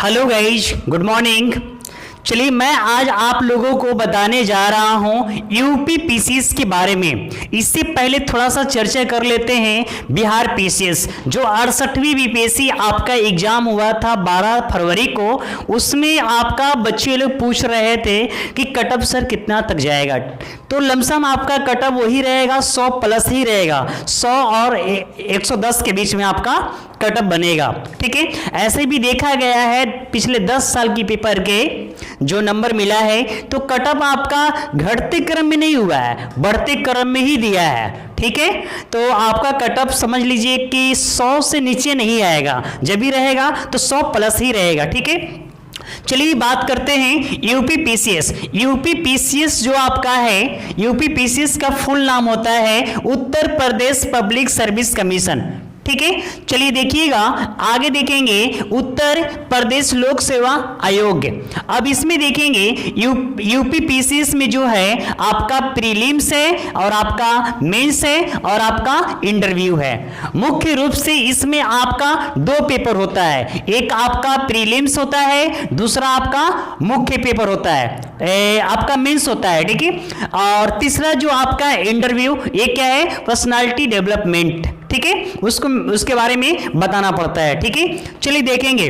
Hello guys, good morning. चलिए मैं आज आप लोगों को बताने जा रहा हूं यूपी पीसीएस के बारे में। इससे पहले थोड़ा सा चर्चा कर लेते हैं बिहार पीसीएस, जो 68वीं बीपीएससी आपका एग्जाम हुआ था 12 फरवरी को। उसमें आपका बच्चे लोग पूछ रहे थे कि कटअप सर कितना तक जाएगा, तो लमसम आपका कटअप वही रहेगा, 100 प्लस ही रहेगा। 100 और 110 के बीच में आपका कटअप बनेगा। ठीक है, ऐसे भी देखा गया है पिछले 10 साल की पेपर के जो नंबर मिला है, तो कटअप आपका घटते क्रम में नहीं हुआ है, बढ़ते क्रम में ही दिया है। ठीक है, तो आपका कटअप समझ लीजिए कि 100 से नीचे नहीं आएगा, जब भी रहेगा तो 100 प्लस ही रहेगा। ठीक है, चलिए बात करते हैं यूपी पीसीएस। यूपी पीसीएस जो आपका है, यूपी पीसीएस का फुल नाम होता है Uttar Pradesh public service commission. ठीक है, चलिए देखिएगा, आगे देखेंगे उत्तर प्रदेश लोक सेवा आयोग। अब इसमें देखेंगे यूपी पीसीएस में जो है आपका प्रीलिम्स है और आपका मेंस है और आपका इंटरव्यू है। मुख्य रूप से इसमें आपका 2 पेपर होता है, एक आपका प्रीलिम्स होता है, दूसरा आपका मुख्य पेपर होता है, आपका मेंस होता है। ठीक है, और तीसरा जो आपका इंटरव्यू, ये क्या है, पर्सनालिटी डेवलपमेंट। ठीक है, उसके बारे में बताना पड़ता है। ठीक है, चलिए देखेंगे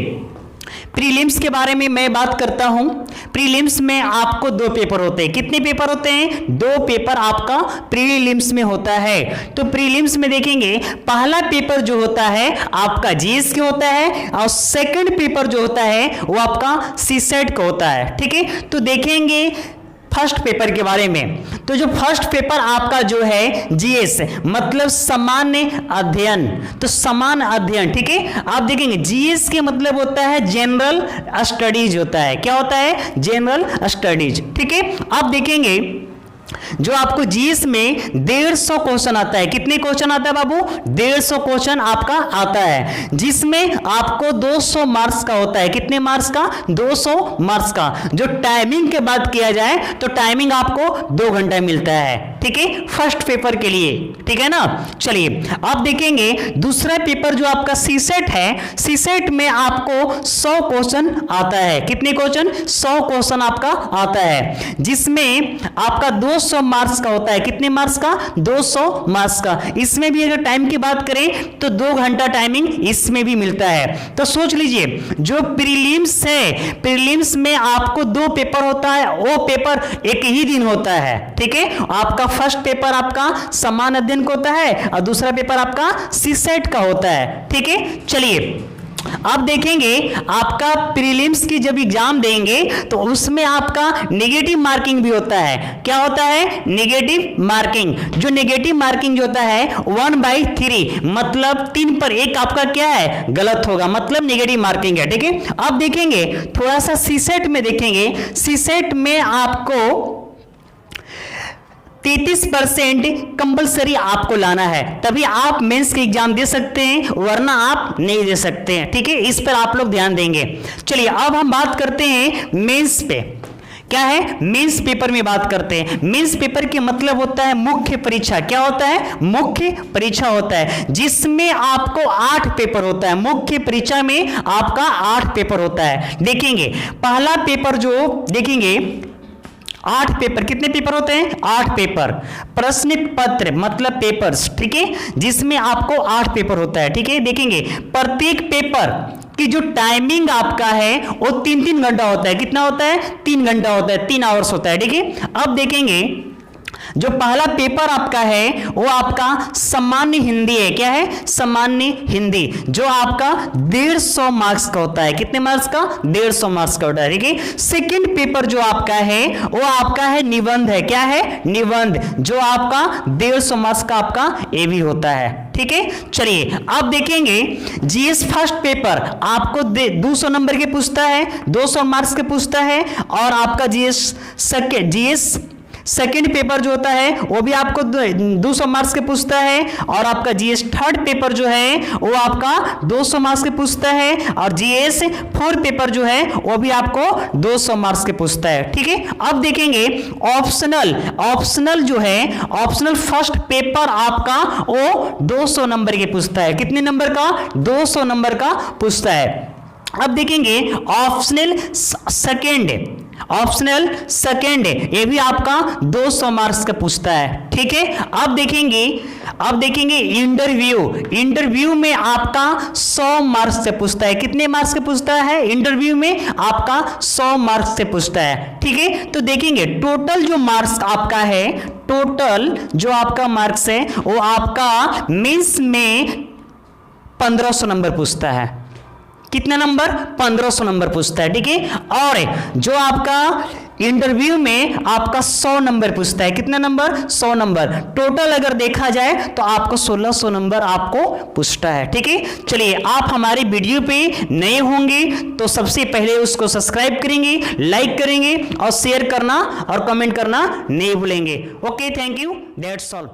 प्रीलिम्स के बारे में मैं बात करता हूं। प्रीलिम्स में आपको 2 पेपर होते हैं। कितने पेपर होते हैं? 2 पेपर आपका प्रीलिम्स में होता है। तो प्रीलिम्स में देखेंगे पहला पेपर जो होता है आपका जीएस के होता है और सेकंड पेपर जो होता है वो आपका सीसेट का होता है। ठीक है, तो देखेंगे फर्स्ट पेपर के बारे में। तो जो फर्स्ट पेपर आपका जो है जीएस मतलब सामान्य अध्ययन, तो सामान्य अध्ययन। ठीक है, आप देखेंगे जीएस के मतलब होता है जनरल स्टडीज होता है। क्या होता है? General studies. ठीक है, आप देखेंगे जो आपको जीएस में 150 क्वेश्चन आता है। कितने क्वेश्चन आता है बाबू? 150 क्वेश्चन आपका आता है, जिसमें आपको 200 मार्क्स का होता है। कितने मार्क्स का? 200 मार्क्स का। जो टाइमिंग के बात किया जाए तो टाइमिंग आपको 2 घंटा मिलता है। ठीक है, फर्स्ट पेपर के लिए। ठीक है ना, चलिए अब देखेंगे दूसरा पेपर जो आपका सीसेट है। सीसेट में आपको 100 क्वेश्चन आता है। कितने क्वेश्चन? 100 क्वेश्चन आपका आता है, जिसमें आपका 200 मार्क्स का होता है। कितने मार्क्स का? 200 मार्क्स का। इसमें भी अगर टाइम की बात करें तो 2 घंटा टाइमिंग इसमें भी मिलता है। तो सोच लीजिए जो प्रीलिम्स है, प्रीलिम्स में आपको 2 पेपर होता है, वो पेपर एक ही दिन होता है। ठीक है, आपका फर्स्ट पेपर आपका सामान्य अध्ययन का होता है और दूसरा पेपर आपका सीसेट का होता है। ठीक है, चलिए अब देखेंगे आपका प्रीलिम्स की जब एग्जाम देंगे तो उसमें आपका नेगेटिव मार्किंग भी होता है। क्या होता है? Negative marking. जो नेगेटिव मार्किंग जो होता है 1/3 मतलब 3 पर 1 आपका क्या है? गलत होगा, मतलब नेगेटिव मार्किंग है। ठीक है, अब देखेंगे थोड़ा सा सीसेट में देखेंगे। सीसेट में आपको 33% कंपलसरी आपको लाना है, तभी आप मेंस के एग्जाम दे सकते हैं, वरना आप नहीं दे सकते हैं। ठीक है, इस पर आप लोग ध्यान देंगे। चलिए अब हम बात करते हैं मेंस पे। क्या है? मेंस पेपर में बात करते हैं। मेंस पेपर के मतलब होता है मुख्य परीक्षा। क्या होता है? मुख्य परीक्षा होता है, जिसमें आपको 8 पेपर होता है। मुख्य परीक्षा में आपका 8 पेपर होता है। देखेंगे पहला पेपर जो देखेंगे 8 पेपर। कितने पेपर होते हैं? 8 पेपर। प्रश्न पत्र मतलब पेपर्स। ठीक है, जिसमें आपको 8 पेपर होता है। ठीक है, देखेंगे प्रत्येक पेपर की जो टाइमिंग आपका है वो 3-3 घंटा होता है। कितना होता है? 3 घंटा होता है, 3 आवर्स होता है। ठीक है, अब देखेंगे जो पहला पेपर आपका है वो आपका सामान्य हिंदी है। क्या है? सामान्य हिंदी, जो आपका 150 मार्क्स का होता है। कितने मार्क्स का? 150 मार्क्स का होता है। ठीक है, सेकंड पेपर जो आपका है वो आपका है निबंध है। क्या है? निबंध, जो आपका 150 मार्क्स का आपका ये भी होता है। ठीक है, चलिए अब देखेंगे जीएस फर्स्ट पेपर आपको 200 नंबर के पूछता है, 200 मार्क्स के पूछता है, और आपका जीएस सेकेंड पेपर जो होता है वो भी आपको 200 मार्क्स के पूछता है, और आपका जीएस थर्ड पेपर जो है वो आपका 200 मार्क्स के पूछता है, और जीएस फोर्थ पेपर जो है वो भी आपको 200 मार्क्स के पूछता है। ठीक है, अब देखेंगे ऑप्शनल जो है, ऑप्शनल फर्स्ट पेपर आपका वो 200 नंबर के पूछता है। कितने नंबर का? 200 नंबर का पूछता है। अब देखेंगे ऑप्शनल सेकेंड ये भी आपका 200 मार्क्स का पूछता है, ठीक है। अब देखेंगे इंटरव्यू में आपका 100 मार्क्स से पूछता है। कितने मार्क्स से पूछता है? इंटरव्यू में आपका 100 मार्क्स से पूछता है, ठीक है। तो देखेंगे टोटल जो मार्क्स आपका है, टोटल जो आपका मार्क्स है वो आपका मेंस में 1500 नंबर पूछता है। कितना नंबर? 1500 नंबर पूछता है, ठीक है। और जो आपका इंटरव्यू में आपका 100 नंबर पूछता है। कितना नंबर? 100 नंबर। टोटल अगर देखा जाए तो आपको 1600 नंबर आपको पूछता है, ठीक है। चलिए, आप हमारी वीडियो पे नए होंगे तो सबसे पहले उसको सब्सक्राइब करेंगे, लाइक करेंगे और शेयर करना और कमेंट करना नहीं भूलेंगे। Okay, thank you, that's all.